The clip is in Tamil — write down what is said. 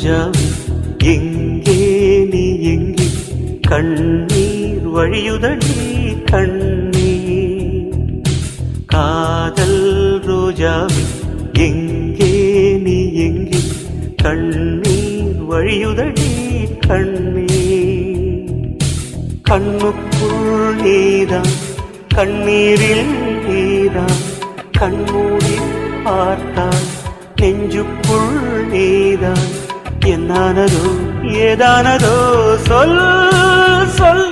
ரோஜாவே எங்கே நீ எங்கே கண்ணீர் வழியுதடி கண்ணீர் காதல் ரோஜாவே எங்கே நீ எங்கே கண்ணீர் வழியுதடி கண்ணீர் கண்ணுக்குள் நீதான் கண்ணீரில் நீதான் கண்மூடி பார்த்தால் நெஞ்சுக்குள் நீதான் என்னானதோ ஏதானதோ சொல் சொல்